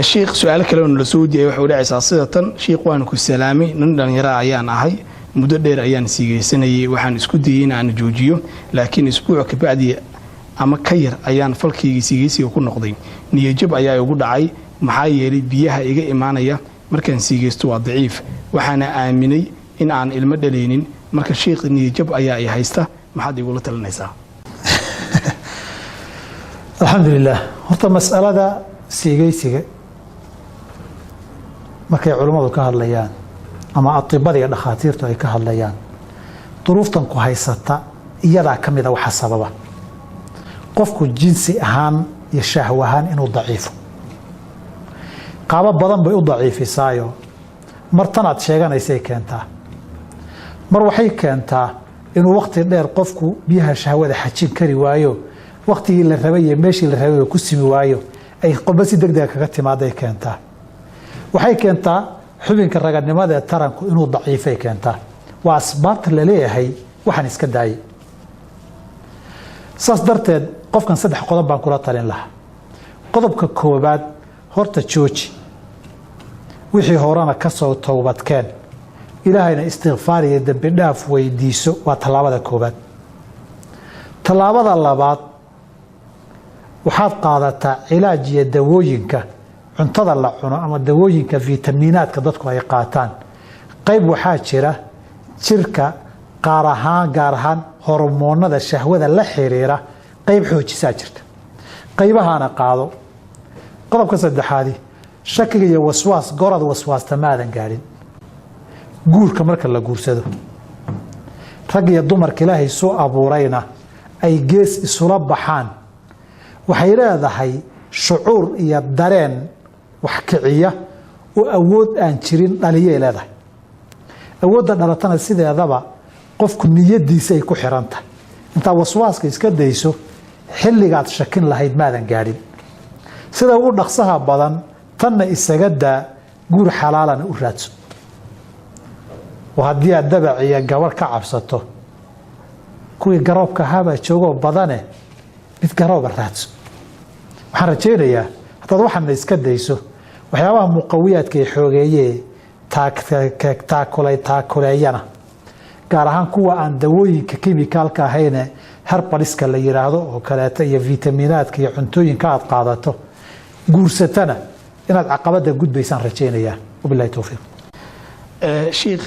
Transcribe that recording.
sheekh su'aal kale oo la soo diiyay waxa uu dhacay sidatan sheekh waan ku salaamay nin dhalinyaro ayaan ahay muddo dheer ayaan siigeysanayay waxaan isku dayay in aan joojiyo laakiin isbuuc ka bacdi ama ka yar ayaan falkayga siigeysiga ku noqday niyajab ayaa ugu dhacay maxaa yeelay biyaha iga imaanaya markaan siigeysto waa daciif waxaana aaminay in aan ilmo dhaleenin marka sheekh niyajab ayaa ay haysta maxaad igu la talinaysaa alxamdulilah horta mas'alada siigeysiga markay culimmadu ka hadlayaan ama atibada iyo dhakhaatiirtu ay ka hadlayaan duruuftan ku haysata iyadaa ka mida waxa sababa qofku jinsi ahaan iyo shahwo ahaan inuu daciifo qaabo badan bay u daciifisaayo mar tanaad sheeganaysay keentaa mar waxay keentaa inuu waqti dheer qofku biyaha shahwada xajin kari waayo waqtigii la rabay iyo meeshii la rabay ku simi waayo ay qolba si degdeg kaga timaaday keentaa waxay keentaa xubinka raganimada ee taranku inuu daciifay keentaa waa asbaabta la leeyahay waxaan iska daayay saas darteed qofkan saddex qodob baan kula talin lahaa qodobka koobaad horta jooji wixii horena ka soo toobadkeen ilaahayna istighfaar iyo dambi dhaaf weydiiso waa tallaabada koobaad tallaabada labaad waxaad qaadataa cilaaj iyo dawooyinka cuntada la cuno ama dawooyinka fiitamiinaadka dadku ay qaataan qayb waxaa jira jirka gaar ahaan hormoonada shahwada la xiriira qayb xoojisaa jirta qaybahaana qaado qodobka saddexaadi shakiga iyo waswaas gorad waswaasta maadan gaadhin guurka marka la guursado rag iyo dumarka ilaahay soo abuurayna ay gees isula baxaan waxay leedahay shucuur iyo dareen wax kiciya oo awood aan jirin dhaliyay leedahay awoodda dhalatana sideedaba qofku niyadiisa ay ku xirantahay intaa waswaaska iska dayso xilligaad shakin lahayd maadan gaadhin sida ugu dhaqsaha badan tanna isaga daa guur xalaalana u raadso oo haddii aad dabac iyo gabar ka cabsato kuwii garoobka ahaabaa joogoo badane mid garooba raadso waxaan rajaynayaa haddaad waxaana iska dayso waxyaabaha muqawiyaadka ay xoogeeyee taakuleeyana gaar ahaan kuwa aan dawooyinka kimikaalka ahayne herbaliska la yiraahdo oo kaleeto iyo fiitamiinaadka iyo cuntooyinka aad qaadato guursatana inaad caqabada gudbaysaan rajaynayaa wabillahi tawfiiq sheekh